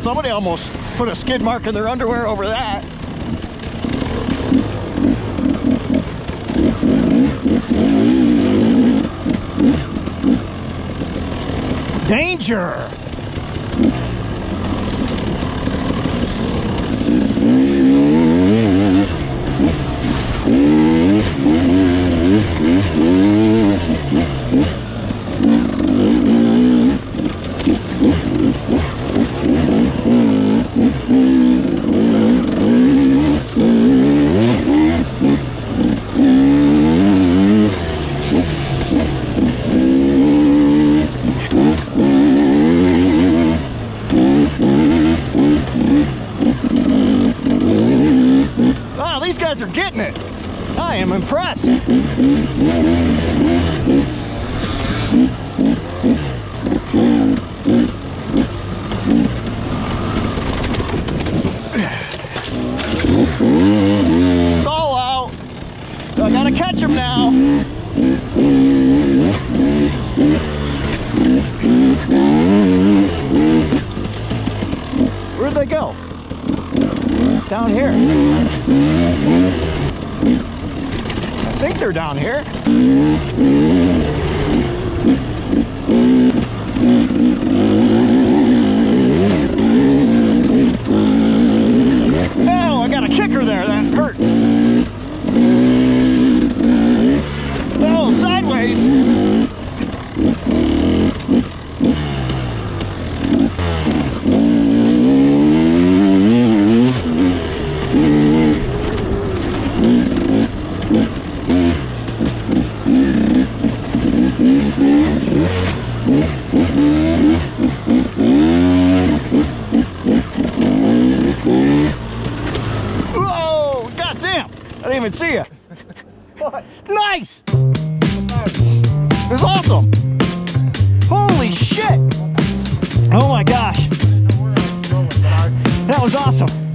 somebody almost put a skid mark in their underwear over that. Danger! Wow, these guys are getting it. I am impressed. Stall out. I gotta catch him now. Where'd they go? Down here. I think they're down here. Oh, I got a kicker there. That hurt. Oh, sideways. Whoa, goddamn. I didn't even see you. What? Nice. It was awesome. Holy shit. Oh my gosh. That was awesome.